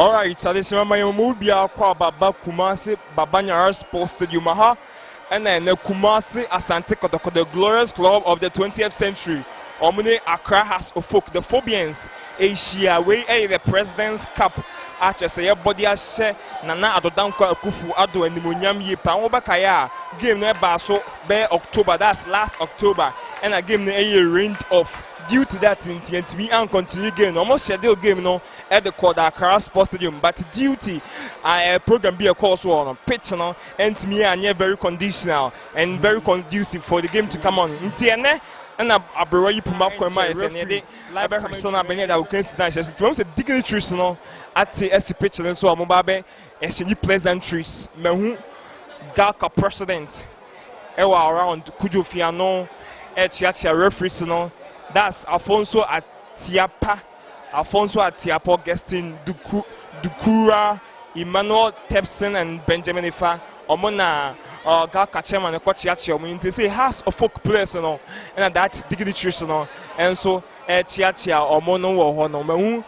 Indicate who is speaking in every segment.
Speaker 1: All right, so this is my Mubia Baba Kumasi Babanyara Sports Stadium Maha, and then the Kumasi Asante Kotoko, the glorious club of the 20th century. Omune Accra has a folk, the Phobians, Asia way the President's Cup. After say body share Nana Adodanko Akufu Ado and the Munyam Yipa Obakaya game never so by October, that's last October, and a game a range of due to that in TNTB and continue game almost schedule game no at the Accra Sports Stadium, but duty a program be a course on pitch no and to me and very conditional and very conducive for the game to come on. And a brave Puma Kwema and the library person I been that can sit down. To dignitaries no at the SC picture and so on Mubabe and see pleasantries. Mehu Gaka president Ewa around Kujofiano Echiacha referees no. That's Alfonso Atiapa, Gestin Dukura, Emmanuel Tepson, and Benjamin Ifa. Omona Gaka chairman and Kochiachi. I mean, they say has a folk players, you know, and that dignitaries, you know, and so Chiachia or Mono or Hono.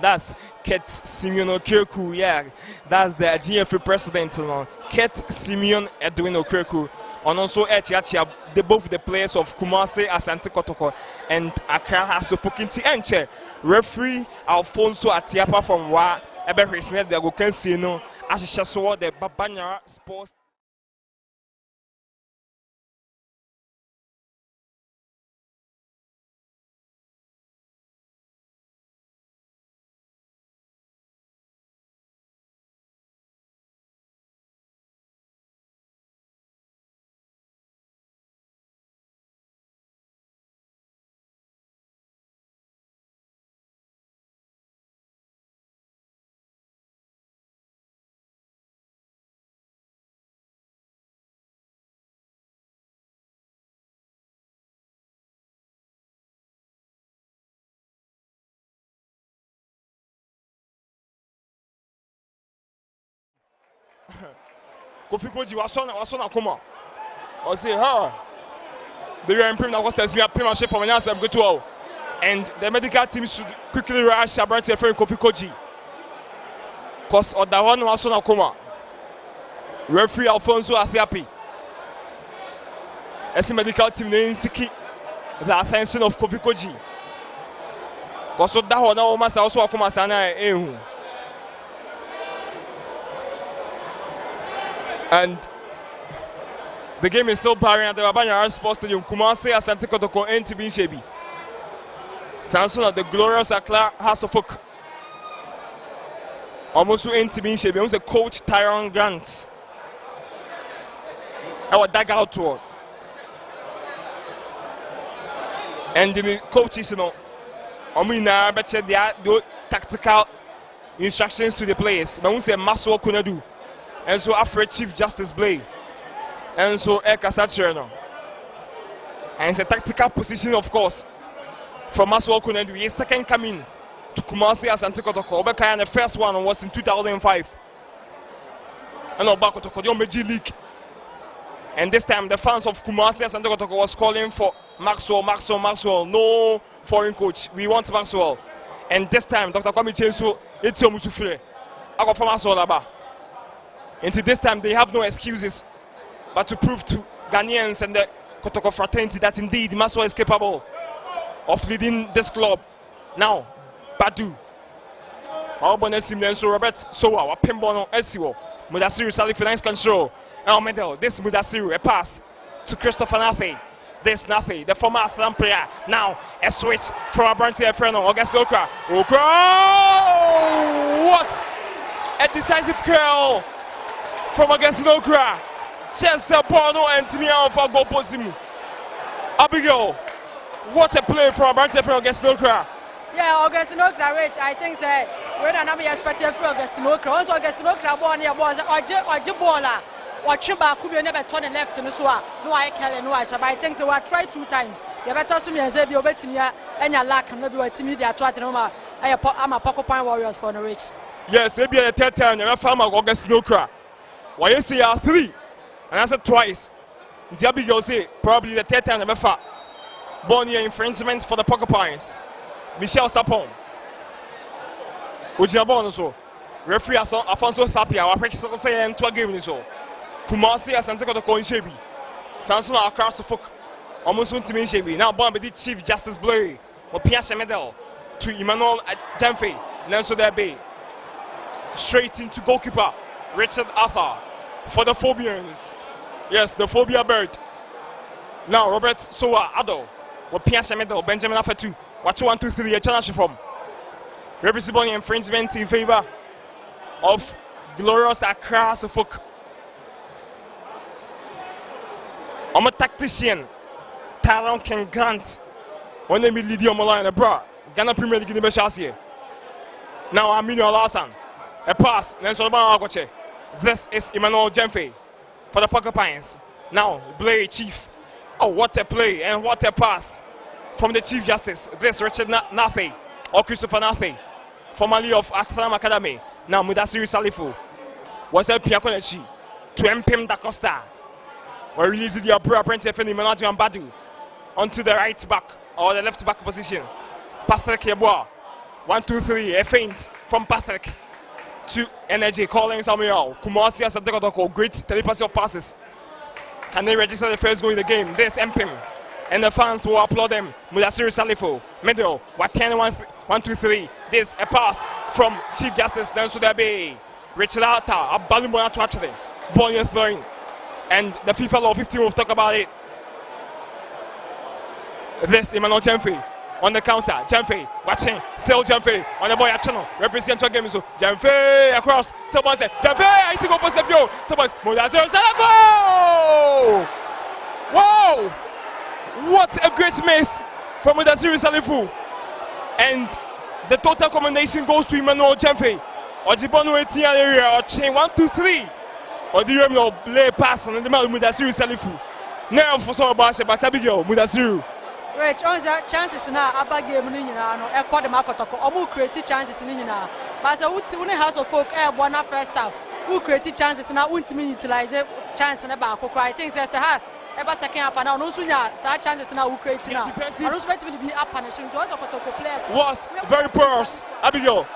Speaker 1: That's Ket Simeon Okirku, yeah, that's the GFA president, you know, Ket Simeon Edwin Okirku. And also they both the players of Kumasi, Asante Kotoko, and Accra has a fucking enche. Referee Alfonso Atiapa from Wa Eberisnet, the Gokensino, Ashishaso, the Babanyara Sports. Kofi Kordzi was on a coma. I say, they were improving. I was telling me a payment chef for my answer. I'm good to all. And the medical team should quickly rush about to friend Kofi Kordzi. Because other one was on a coma. Referee Alfonso Athiapi. As the medical team, they insecure the attention of Kofi Kordzi. Because that one also a coma sana. And the game is still parring at the Babanyara Sports Stadium. Kumasi, Asante Kotoko, NTB Shebi. Samson at the glorious Accra House of Folk. Almost to NTB Shebi. Almost a coach Tyrone Grant. Our dugout tour. And the coaches, you know, I bet you they are tactical instructions to the players. But we say Maso Kunadu. And so after Chief Justice Blay, and so Ekasacherno. And it's a tactical position, of course, from Maswell Kunendu. His second coming to Kumasi Asante Kotoko. And the first one was in 2005. And Obako to Kodiomeji League. And this time the fans of Kumasi Asante Kotoko was calling for Maxwell. No foreign coach. We want Maxwell. And this time Dr. Kwame Chensu, it's your Musufre. I got from Maxwell Aba. Until this time, they have no excuses but to prove to Ghanaians and the Kotoko fraternity that indeed Maswa is capable of leading this club. Now, Badu. So Robert Sowa, Pembono, Esiwo, Mudasiru Sali Finance Control, El Medel, this Mudasiru, a pass to Christopher Nafe. This Nafe, the former Athlan player. Now, a switch from Abranti Efreno, August Okra. What a decisive curl from against Okra. Chelsea Porno and Timia for Go Posimu. Abigail, what a play from Abranti Efreno against Okra.
Speaker 2: Yeah, Augustine Okra, which I think that we're not expecting from Augustine Okra. Also, Augustine Okra was a Jibola. Or Chiba could be never turn left in the Swa. No, I can't know. But I think so. I tried 2 times. You better to me and say, you're betting me and your lack and maybe what media at Tottenham. I'm a Porcupine Warriors for the rich.
Speaker 1: Yes, maybe a third time. You're a farmer, Augustine Okra. Why you say 3? And I said twice. The Abigail say probably the third time. Never far. Born here infringement for the Porcupines. Michelle Sapon. Ojabon so. Referee Afonso Thapia, our practice say into a game so. Kumasi Asante Kotoko in Shebi. Samson Accra Suffolk. Almost to me Shebi. Now Bomb the Chief Justice Blay. Or Pierce Medal to Emmanuel Jamfe. Nanso there be. Straight into goalkeeper Richard Arthur for the Phobians. Yes, the Phobia bird. Now Robert Soa Ado. Or Pierce Medal. Benjamin Afetu. Watch 1, 2, 3. A challenge from. Reversible infringement in favor of Glorious Accra Suffolk. I'm a tactician. Talon can grant. When they meet Lydia Mola bra. Ghana Premier League in the Beshas. Now Mohammed Alhassan. A pass. This is Emmanuel Jamfe for the Porcupines. Now Blay Chief. Oh, what a play and what a pass from the Chief Justice. This Richard Nafe or Christopher Nafe, formerly of Accra Academy. Now Mudasiri Salifu was a Piakonechi to Mpim Da Costa. We released the apprentice Emmanuel Badu onto the right back or the left back position. Patrick Yeboah. 1, 2, 3. A feint from Patrick to Energy calling Samuel. Kumasi Asante Kotoko. Great telepathy of passes. Can they register the first goal in the game? This Mpim. And the fans will applaud them. Mudasiri Salifu. Middle. 1, 2, 3. This a pass from Chief Justice. Then should there be Richard Arthur. A Balibona to actually. Ball you're throwing. And the FIFA Law 15 will talk about it. This Emmanuel Jamfe on the counter. Jamfe watching. Still Jamfe on the boy at channel. Referee central game. So Jamfe across. Someone said Jamfe. I think opposite you. Someone Mudasiri Salifu. Wow! What a great miss from Mudasiri Salifu. And the total commendation goes to Emmanuel Jamfe. Ojibonu Etienne area or chain 1, 2, 3. Or the Emmanuel lay pass and the man Mudasiri Salifu. Now for some about but Abigail Mudasiri.
Speaker 2: Rich, on the chances now about game in a quarter Makotoko, or creative chances in Nina. But a house of folk air one first half. Who created chances now won't mean utilize a chance in about I think there's a house. Ever second half and now no sooner such chances now who created now. I respect to be up punishing to us Kotoko players.
Speaker 1: Was very porous. Abigail.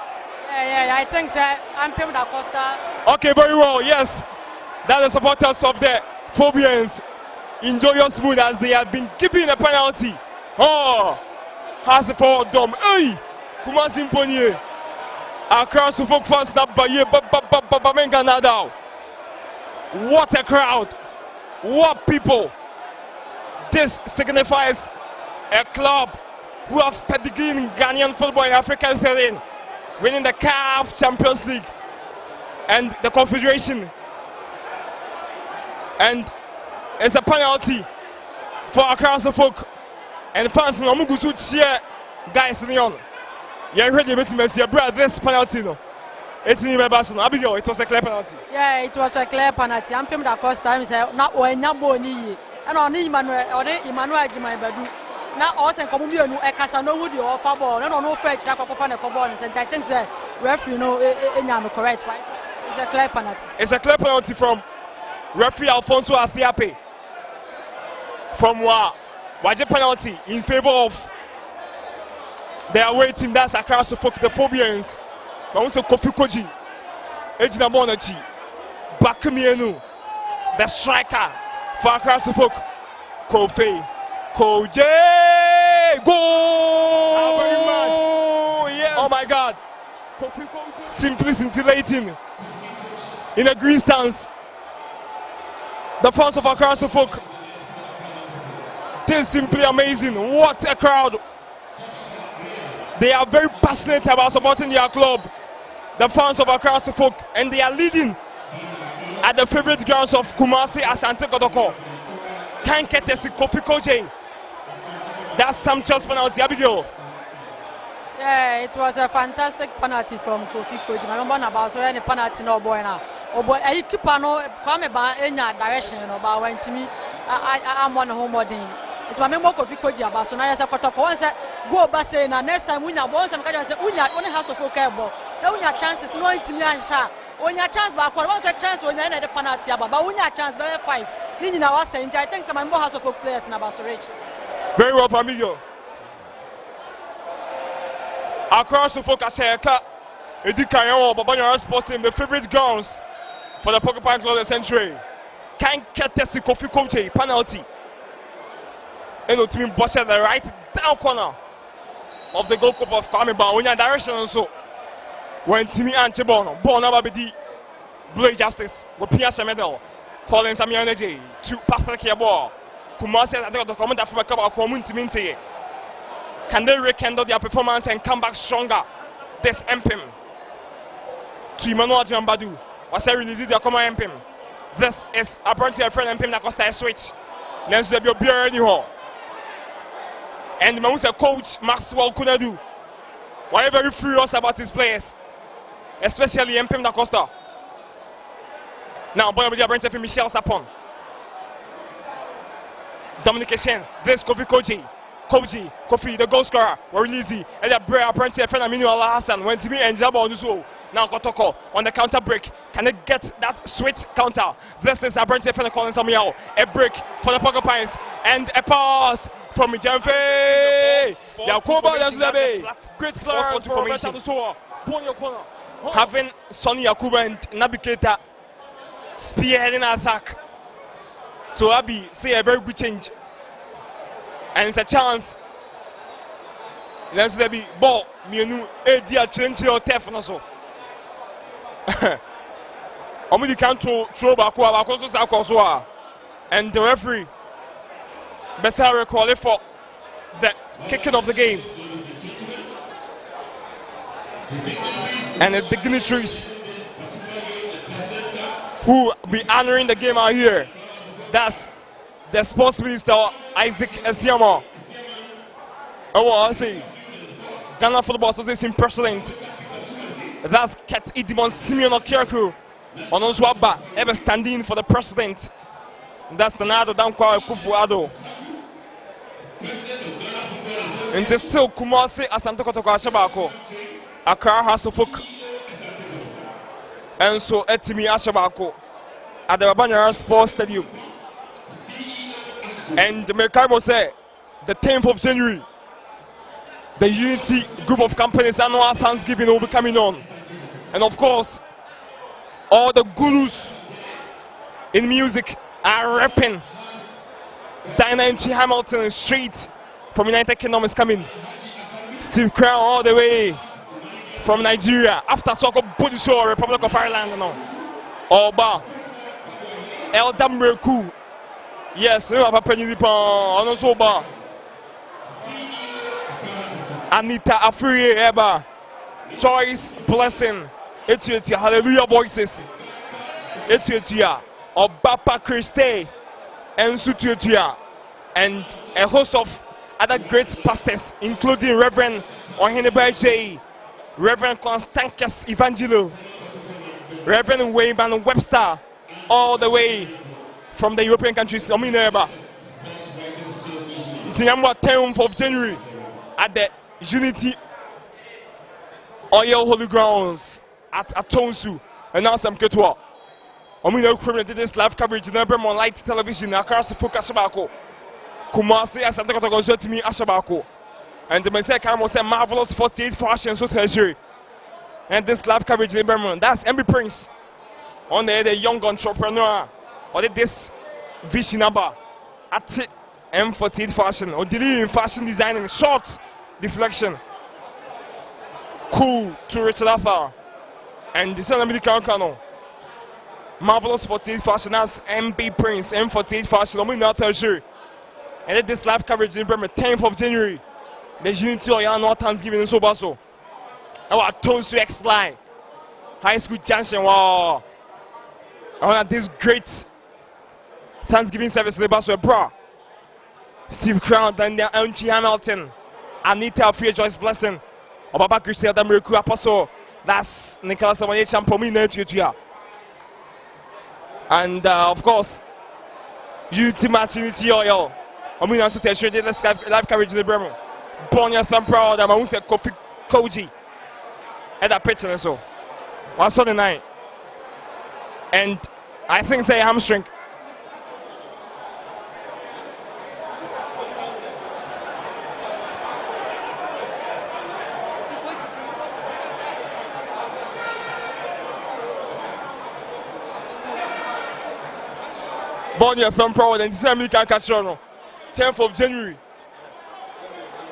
Speaker 2: Yeah, I think that I'm paying that Costa.
Speaker 1: Okay, very well, yes. That the supporters of the Phobians enjoy your smooth as they have been keeping a penalty. Oh, has a forward dom. Hey, Kumasi Mponye. Accra Suffolk fans snap by you, but what a crowd! What people! This signifies a club who have pedigree in Ghanaian football and African terrain, winning the CAF Champions League and the Confederation. And it's a penalty for Accra Suffolk. And fans in Omugusu cheer guys in the on. Yeah, ready to miss your brother. This penalty, no. It's in Abigail, it was a clear penalty.
Speaker 2: Yeah, it was a clear penalty. I'm coming across time. Not when Yaboni and on Emmanuel Jimmy Badu. Now, also, come here, no, a Casano would you offer ball, no French, like a fan of Cobons. And I think the referee, correct, right? It's a clear penalty. It's a clear penalty
Speaker 1: from referee Alfonso Athiape. From Waje penalty in favor of the away team. That's Accra Suffolk, the Phobians. But also Kofi Kordzi, Ejina Monachi, Bakamienu, the striker for Accra Suffolk, Kofi Kordzi, goal! Yes. Oh my God! Kofi Kordzi simply scintillating in a green stance. The fans of Accra Suffolk. This is simply amazing. What a crowd! They are very passionate about supporting their club. The fans of Accra Suffolk, and they are leading at the favorite grounds of Kumasi Asante Kotoko. Can't get this Kofi Kordzi. That's some just penalty, Abigail.
Speaker 2: Yeah, it was a fantastic penalty from Kofi Kordzi. I remember about so any penalty no boy now. Oh boy, I keep on come about in your direction about when to me. I'm on home wedding. It was member Kofi Kordzi about so now I said Kotoko said go back say now next time when you bounce and can say when you only has to focus ball. Now when your chances no into me and sha. When your chance back one once a chance when you end the penalty but when your chance better 5. Nini na was saying I think some member has to focus players in about so rich.
Speaker 1: Very well, Famigo. Accra Suffolk Aseka Edi Kanyawo, Babanya Sports Team, the favorite grounds for the Porcupine Warriors century. Can't get the Kofi Kordzi penalty. And the team boss at the right down corner of the goalkeeper of Kwame Bawonia direction also. When Timmy Anchebono, born number BD, Blue Justice, with Pierce Medal, calling some energy to Patrick Yabo. Kumasi at the comment from a couple of community. Can they rekindle their performance and come back stronger? This MPM to Emmanuel Jambadu was a release their common MPM. This is apparently a friend MPM that cost a switch. Let's be a beer anyhow. And the coach Maxwell Kunadu. Why very furious about his players, especially MPM da Costa. Now, boy, we are bringing for Michel Sapon. Dominic Eshen, this Kofi Kordzi. Kofi, the goal scorer, were releasing. And the break apparently a friend Naby Laye Keita when Timmy and Jabo on the show. Now Kotoko on the counter break. Can they get that switch counter? This is apparently a friend calling Samuel. A break for the Porcupines and a pass from Jamfe. Yakuba Yazudabe. Great clearance for formation. Having Sonny Yakuba and Naby Keita spearheading attack. So Abi say a very good change. And it's a chance. Let's be ball. Mienu Edia change your tef na so. Omidi can't throw back so. And the referee Bessara call it for the kicking of the game. And the dignitaries who be honoring the game out here. That's the sports minister Isaac Esiamo. Oh, I say Ghana Football Association president. That's Ket Idimon Simeon Okiraku. Onoswaba ever standing for the president. That's the Nado Damkwa Kufu Ado. And the still Kumasi Asante Kotoko Ashabako. Accra House of Folk. And so Etimi Ashabako at the Babanya Sports Stadium. And Mekaibo said, the 10th of January, the Unity Group of Companies annual Thanksgiving will be coming on. And of course, all the gurus in music are rapping. Diana M. G. Hamilton straight from United Kingdom is coming. Steve Crown all the way from Nigeria. After Soko Bodisho, Republic of Ireland. Oba. El Damreku. Yes, Papa Nipa, Onosoba. Anita Afri Eba. Joyce Blessing. Etuetia, Hallelujah Voices. Etuetia. Obapa Christe. And Sutuetia. And a host of other great pastors, including Reverend Oheneba J. Reverend Constantius Evangelo. Reverend Wayman Webster. All the way from the European countries, Omineba. The 10th of January at the Unity Oil Holy Grounds at Atonsu. And now some Ketwa. Omina Criminal did this live coverage in the on Light Television, across the Fuka Shabako. Kumasi Asante Kotoko to me Ashabako. And the Messiah Kamo said marvelous 48 fashions with treasury. And this live coverage in Berman. That's MB Prince. On the young entrepreneur. Or this vision number at M48 fashion or delivering fashion designing short deflection. Cool to Richard Arthur. And the son of the Kankano. Marvelous 48 fashion as MB Prince, M48 fashion, Omina Treasury. And then this live coverage in Bremen, 10th of January. The Unity or annual Thanksgiving in Sobaso. Our Tonsu X line. High school junction. Wow. I want this great Thanksgiving service in the Basso Bra. Steve Crown, Daniel M. G. Hamilton, Anita Free Joyce Blessing, Obaba Christel Damiriku Apostle. That's Nicholas Amanye Champomina Tuya. And of course, Unity Match, Unity Oil. I'm going to tell you this live coverage in the Bremen. Bonya Thampra, the Mahunse Kofi Kordzi. At that pitch and so. What's on the night? And I think say hamstring. Born your thumb proud and December can catch on 10th of January.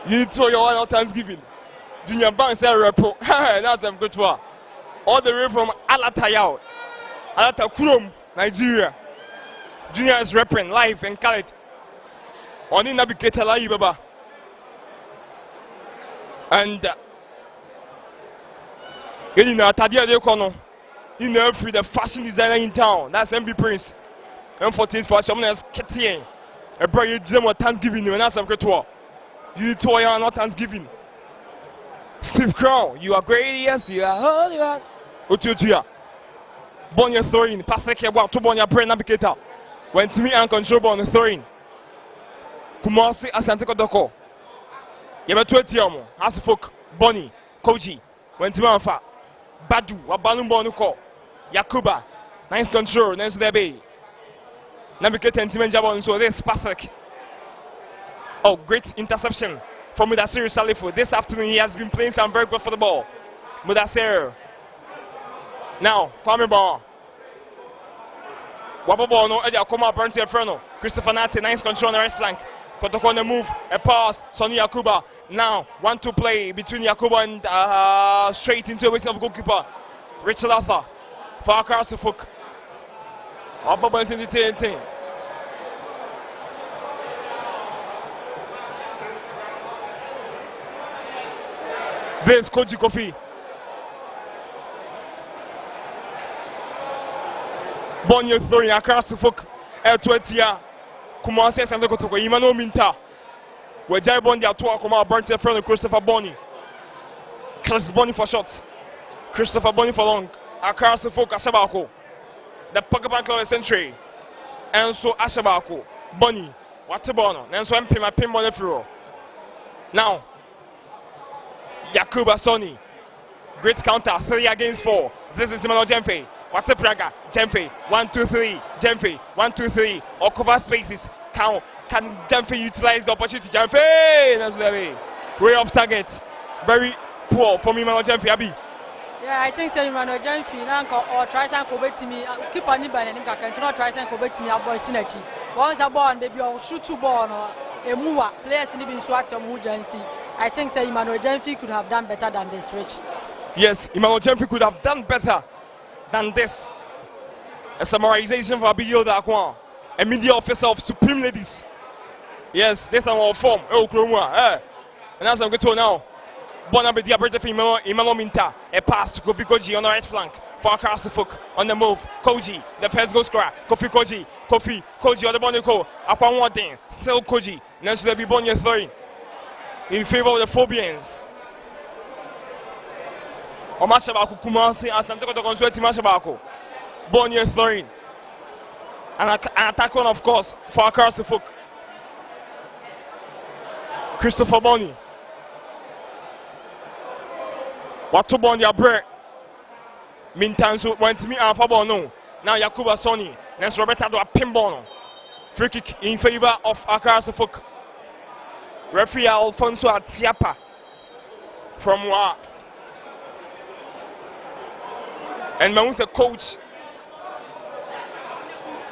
Speaker 1: You need to your one Thanksgiving. Junior Bank say repo. That's a good one. All the way from Alatayao, Alatakurum, Nigeria. Junior is repping live and call it. On in Naby Laye Baba. And you know, Tadia de Kono. You know, free the fashion designer in town. That's MB Prince. M14 for someone else, Ketien. A brand new Thanksgiving, and that's a great one. You need to are not Thanksgiving. Steve Crown, you are great, yes, you are holy one. Otuya. Bonya throwing, perfect about to Bonya brain Naby Keita. When to me and control on the throwing. Kumasi Asante Kotoko. Yema 20 yamo. As folk, Bonnie, Koji. When to me and fa. Badu, Wabalum Bonuko. Yakuba. Nice control, nice there be. Naby Keita and Timen Jabon, so this perfect. Oh, great interception from Mudassir Salifu. This afternoon he has been playing some very good football. Mudassir. Now, Kwame Bon. Wababo no Eddie Akoma Burnty Inferno. Christopher Nate, nice control on the right flank. Kotoko on the move, a pass, Sonny Yakuba. Now, 1-2 play between Yakuba and straight into a waist of goalkeeper. Richard Arthur. For across the foot. Wababo is in the TNT. This Koji Kofi. Bonnie throwing across the folk. L20 Kumasi Asante Kotoko. Imano Minta. Where Jai Bondi at 2 Akoma burnt in front of Christopher Bonnie. Chris Bonnie for shots. Christopher Bonnie for long. Across the folk Ashabako. The Porcupine Warriors century. And so Ashabako. Bonnie. What's the bono? And so MP my pin on the floor. Now. Yakuba Sonny. Great counter, 3 against 4. This is Emmanuel Jemfe. What's a Praga? Jemfe. 1-2-3. Jemfe. 1-2-3. Or cover spaces. Can Jemfe utilize the opportunity? Jemfe! That's the way. Way off target. Very poor from Emmanuel Jemfe. Abi.
Speaker 2: Yeah, I think so. Emmanuel Jemfe or try and go to me. Keep on the and not try and go to me. Our boy synergy. Once a ball, maybe I'll shoot 2 ball or a mover. Players in the swat some Mujanti. I think so. Emmanuel Jemfe could have done better than this, Rich.
Speaker 1: Yes, Emmanuel Jemfe could have done better than this. A summarization for Abigail Dakwan, a media officer of Supreme Ladies. Yes, this time our form. Oh, Kromwa. And as I'm going to now, Bonabedi Aberta Emmanuel Minta, a pass to Kofi Kordzi on the right flank for across the foot on the move. Koji, the first goal scorer. Kofi Kordzi on the Bonico. Upon one thing, still Koji. Next to the Bibonia throwing in favor of the Phobians. Omashabako Kumasi Asante Kotoko Sweaty Mashabako. Bonnie throwing. And an attack one, of course, for across the foot. Christopher Bonnie. What to Bonnie a break? Mintansu went to me and Fabono. Now Yakuba Sonny. Next Roberta do a pinball. Free kick in favor of across the foot. Referee Alfonso Atiapa from Wa. And Maun's coach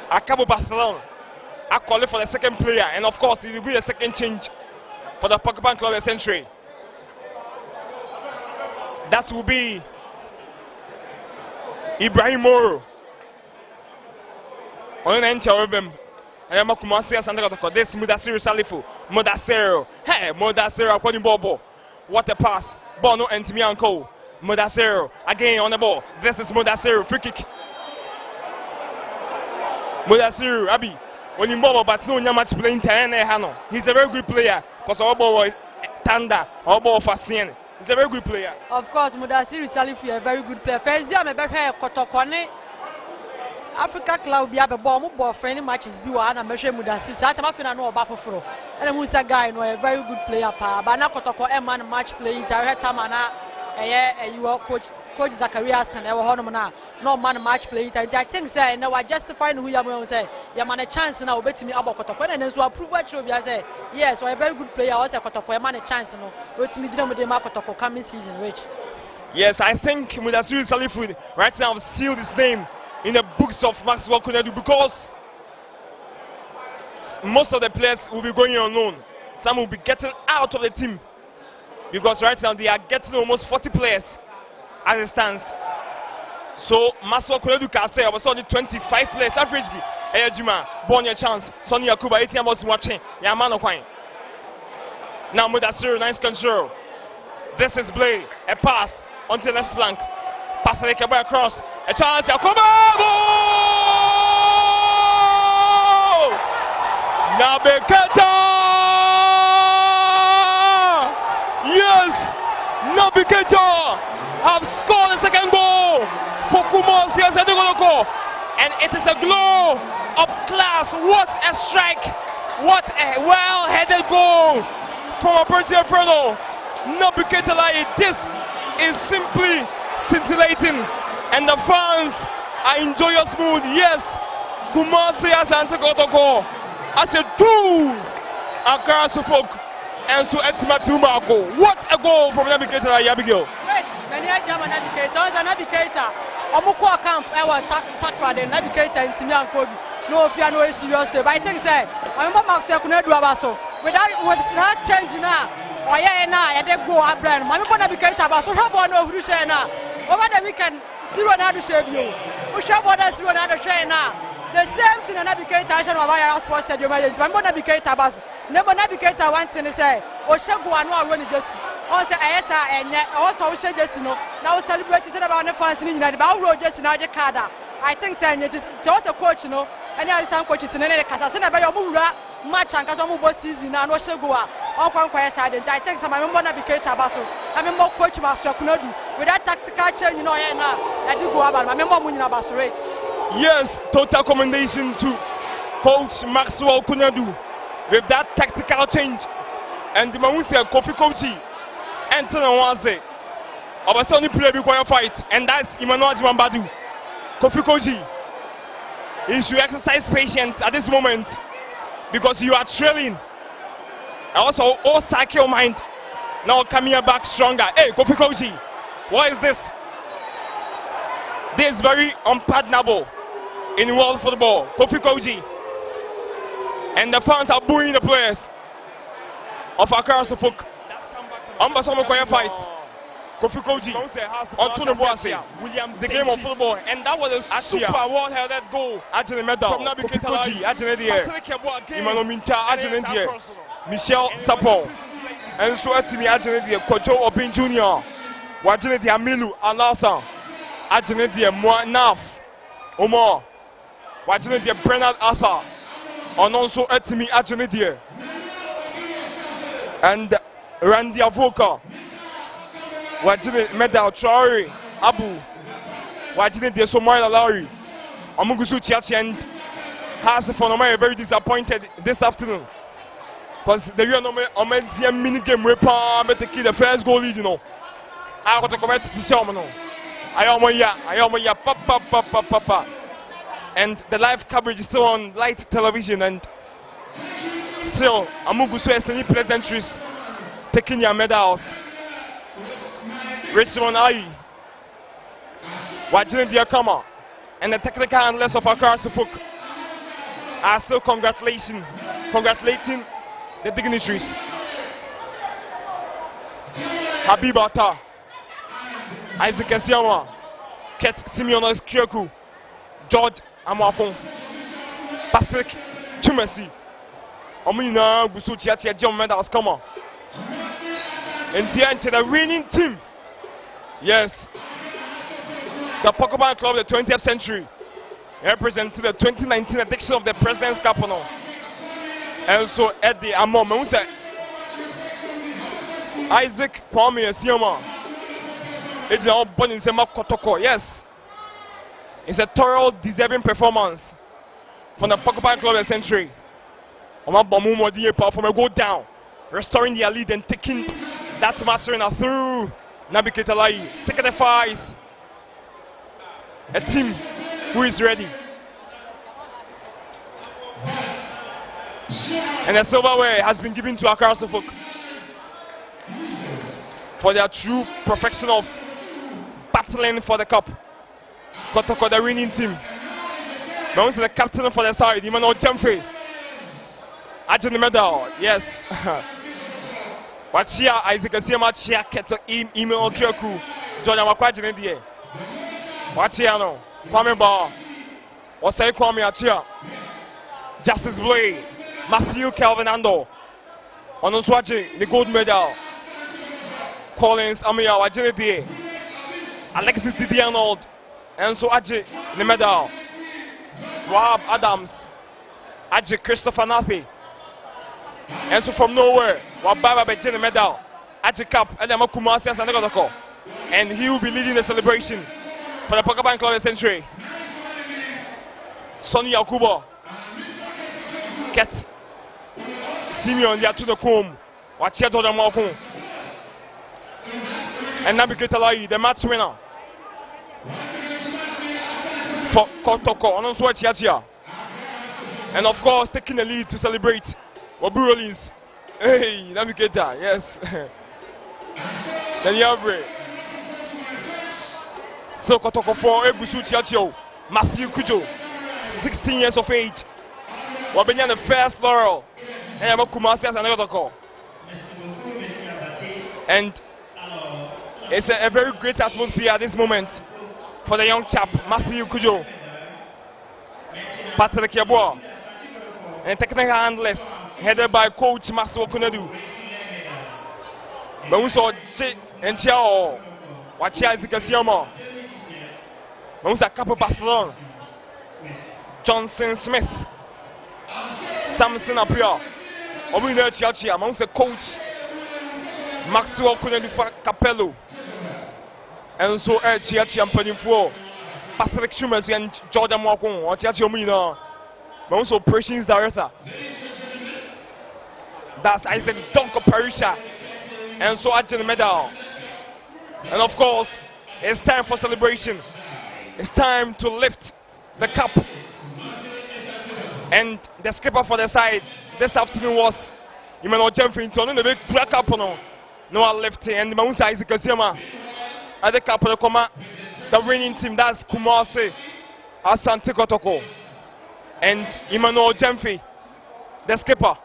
Speaker 1: Akabo Barcelona. I call it for the second player, and of course it will be a second change for the Porcupine Warriors century. That will be Ibrahim Moro. On an inch of them. I am a Kumasi Asante Kotoko. This Mudassir Salifu. Mudassir. Hey, Mudassir upon Bobo. What a pass. Bono and Timmy Uncle. Mudassir again on the ball. This is Mudassir. Free kick. Mudassir, Abi. When you mobile, but no match playing Hano. He's a very good player. Because our boy Tanda, our boy Fasien. He's a very good player.
Speaker 2: Of course, Mudassir Salifu, a very good player. First day, I'm a very Kotokone. Africa Club, be a ball friendly matches. Be one and measure Mudassir. So I'm not know about for. And I'm a guy, no, a very good player. But now Kotoko, a man match playing. Tamana, you are coach Zacharias and our Honomana. No man match playing. I think, say, now I justify who you are say. You man a chance now, bet me about Kotoko. And then so I prove what you say. Yes, so a very good player. Also, Kotoko, a man a chance. No, bet me with the Kotoko coming season, Rich.
Speaker 1: Yes, I think Mudassir Salifu right now sealed his name in the books of Maxwell Kunedu because most of the players will be going on loan. Some will be getting out of the team because right now they are getting almost 40 players as it stands. So Maswa Koledu can say I was only 25 players averagely. Juma, born your chance. Sonny Akuba, 18 was watching. Yamano Quine. Now Mudasiru, nice control. This is Blay. A pass onto the left flank. Patrick Eba across. A chance. Yakuba! Goal! Naby Keita! Yes! Naby Keita have scored the second goal for Kumasi Asante Kotoko. And it is a glow of class. What a strike! What a well-headed goal from a Porcupine Warriors. Naby Laye Keita. This is simply scintillating, and the fans are in joyous mood. Yes, Kumasi Asante Kotoko as a two Accra folk and so Etimati Umako. What a goal from Naby Laye Keita, Abigail.
Speaker 2: Right, many Naby Keita. Naby Keita. Omuko camp ewa takwa de Naby Keita intimi ankobi no fear no serious but I think say I remember Max Yakuna do abaso with that change now oye na e de go abran ma me Naby Keita abaso hwe bo na ohuru share na over the weekend zero na do share bio o share bo na zero na do share na the same thing Naby Keita action of our sports stadium agent ma me Naby Keita abaso Naby Keita one thing say o share go anu awo ni jesi on say ayesa enye also o share jesi no now celebrate say about the fans ni nyina ba wo jesi na je card I think say enye just a coach no any assistant coach is nene kasa say na be yo mu wura match and kasa mu bo season na no share go a on kwa side I think say my member Naby Keita abaso I member coach Masu Akunadu with that tactical change you know here na I do go about my member mu nyina abaso rate.
Speaker 1: Yes, total commendation to coach Maxwell Kunadu with that tactical change. And the Mawusi Kofi Kordzi enter on one say, "Obasa only play before fight," and that's Emmanuel Jimambadu. Kofi Kordzi, you should exercise patience at this moment because you are trailing. And also, all sack your mind. Now coming back stronger. Hey, Kofi Kordzi, what is this? This is very unpardonable in world football. Kofi Kordzi, and the fans are booing the players of Accra folk. Ambasomo Koya fight. Kofi Kordzi onto the Boise. The game of football, and that was a super well-headed goal. Ajene medal from Naby Kordzi. Ajene die. Imano Minta. Ajene die. Michel Sapon. And so Atimi Ajene die. Kojo Obin Junior. Wajene die Amilu Alhassan. Ajene die Naf. Omar. Wajene die Bernard Arthur. And also Atimi Ajene die. And Randy Avoka, Wajine Medal Traore, Abu, Wajine de Somalia Lowry, Amugusu Chiachi, and has for very disappointed this afternoon because the real mini game weapon better kill the first goal lead, you know. I got to comment to Shamano. I papa. And the live coverage is still on light television, and still Amugusu has any pleasantries. Taking your medals. Richmond Ayi. Wajine Diakama. And the technical handlers of Accra folk are still congratulating the dignitaries. Habibata. Isaac Esiawa. Ket Simeonos Kyoku. George Amapon. Patrick Kumasi. Omina Gusu Chiachia John medals come on. And the winning team. Yes. The Porcupine Club of the 20th century represented the 2019 edition of the President's Cup. And so Eddie Amon, Isaac Kwame Esioma. It's now born in Asante Kotoko. Yes. It's a thorough, deserving performance from the Porcupine Club of the century. Oma Bomu Modi from a go down, restoring their lead and taking that mastery through. Naby Laye signifies a team who is ready. And the silverware has been given to Accra folk for their true perfection of battling for the cup. Kotoko, the winning team. Now the captain for the side, Emmanuel Jamfe. Ajin the medal, yes. Wachia Isaac Asiama Chia Keto email Kyoku. Jordan Wakwaji in the air. Wachiano, Kwame Bar. Or say Kwame Achia. Justice Blade. Matthew Calvin Ando. On Swatching, the gold medal. Collins Amia Wajin the air. Alexis Didi Arnold. And so Aji the medal. Rob Adams. Aji Christopher Nathi. And so from nowhere, Wababa Bejin the medal. Aji Cup, Elema Kumasi Asante Kotoko. And he will be leading the celebration for the Porcupine Club Century. Sonny Yakubo. Ket Simeon Yatu the Kum. Wachia Doda Malcolm. And Naby Laye Keita, the match winner. For Kotoko, on Swatchia. And of course, taking the lead to celebrate Wabu Rollins. Hey, Naby Keita, yes. Then you have so Kotoko for Ebusu Chiachio, Matthew Kujo, 16 years of age. Wabenya the first laurel. And I'm Kumasi Asante Kotoko. And it's a very great atmosphere at this moment for the young chap, Matthew Kujo. Patrick Yabua. And technical handlers headed by Coach Maso Kunadu. But we saw J and Chiao. Wachia Zikasiama. But we saw Capo Pathlon. Johnson Smith. Samson Apia. Omina Chiachia. But we saw Coach Maxwell Kunadu Capello. And so Chiachia and Penifo. Patrick Chumas and Jordan Mwakon. Or Chiachia Omina. But also operations director. That's Isaac Donko Parisha. And so I the medal. And of course, it's time for celebration. It's time to lift the cup. And the skipper for the side this afternoon was Emmanuel Jemfinton. And the big black up no one lifting. And the Mausa Isaac Asiama at the cup of the Koma. The winning team, that's Kumasi, Asante Kotoko. And Emmanuel Jemfi, the skipper.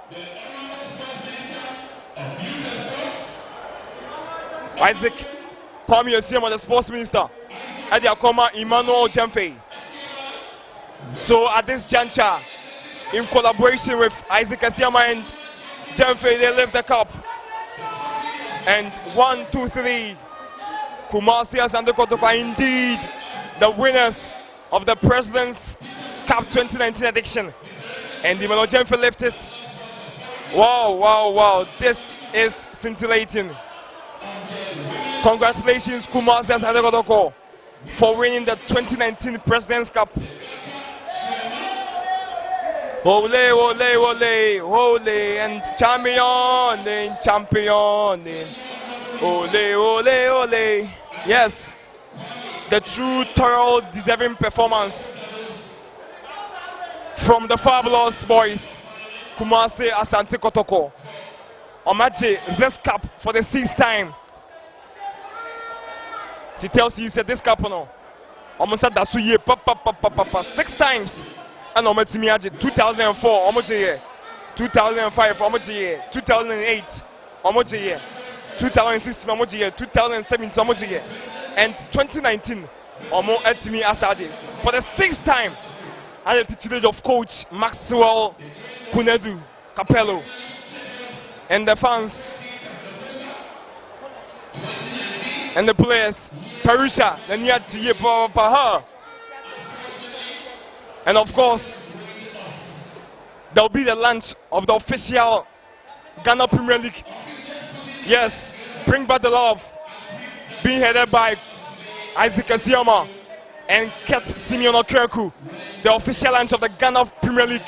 Speaker 1: Isaac Kwame Asiama, the sports minister. At the Akoma, Emmanuel Jemfi. So at this juncture, in collaboration with Isaac Asiama and Jemfi, they lift the cup. And 1, 2, 3, Kumasi Asante Kotoko are indeed the winners of the President's Cup 2019 edition. And the Emmanuel Jemfi lifted it. Wow, wow, wow. This is scintillating. Congratulations, Kumasi Asante Kotoko, for winning the 2019 President's Cup. Ole, ole, ole, ole, and champion, champion. Ole, ole, ole. Yes, the true, thorough, deserving performance from the fabulous boys, Kumasi Asante Kotoko. Omaje, this cup for the 6th time. She tells you, said this cup, no. Almost said that's ye, 6 times. And Omaji Miaji, 2004, Omaji, 2005, Omaji, 2008, Omaji, 2016, Omaji, 2017, Omaji, and 2019, Omo Etimi Asadi. For the 6th time, at the tutelage of Coach Maxwell Kunadu Capello. And the fans and the players, Parisha, Naniati Paha. And of course, there will be the launch of the official Ghana Premier League. Yes, Bring Back the Love, being headed by Isaac Asiama and Ket Simeon Okerku. The official launch of the Ghana Premier League.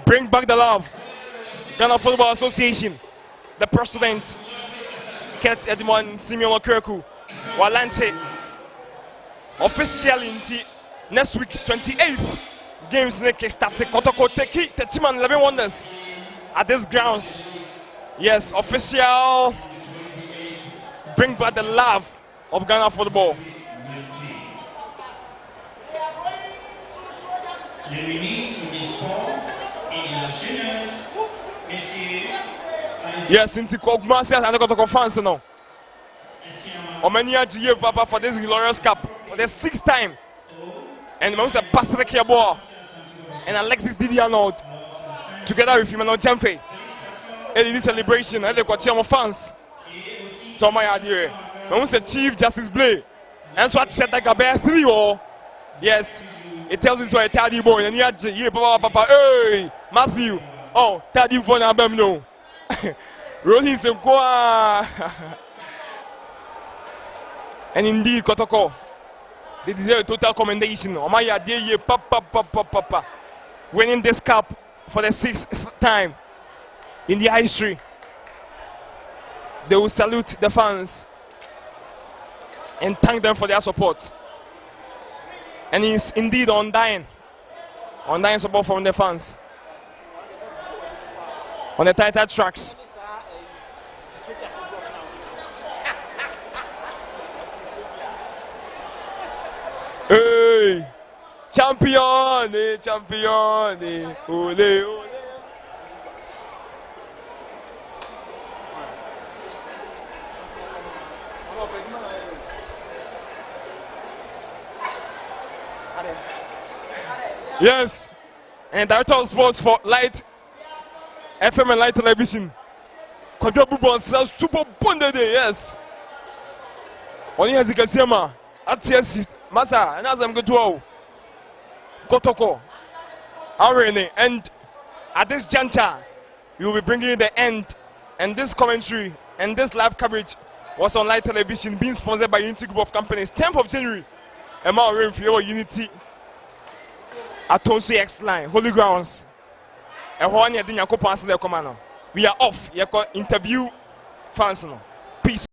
Speaker 1: Bring Back the Love. Ghana Football Association, the president, Ket Edmond Simeon Okerku, will launch it officially next week, 28th. Games next starting Kotoko Teki, Techiman 11 Wonders at this grounds. Yes, official Bring Back the Love of Ghana football.
Speaker 3: The release to be scored in
Speaker 1: Yes, into Kumasi Asante Kotoko fans now. Omania G Papa for this glorious cup for the 6th time. And Moussa Patrick Yabo and Alexis Didianold together with Emmanuel Jamfe. And in this celebration, and they got your fans. So my idea. Moussa Chief Justice Blay. And so I said that Gaber 3-0. Yes. It tells us why Taddy boy and G Papa. Hey, Matthew. Oh, Taddy for Nabem no. Rolling some qua. And indeed, Kotoko, they deserve a total commendation. Omaya Deye Papa, winning this cup for the 6th time in the history. They will salute the fans and thank them for their support. And it's indeed undying support from the fans on the title tracks. Hey, champion, ole, ole. Yes, and director of sports for Light FM and Light Television. Quadruple super bonded, yes. Only as you can see, ma, at Masa, and as I'm good to Kotoko, Arene, and at this juncture, we will be bringing you the end. And this commentary and this live coverage was on Light Television, being sponsored by Unity Group of Companies. 10th of January, Emma Rain for Unity at Tonsu X Line, Holy Grounds. And one year, we are off. You interview fans. Peace.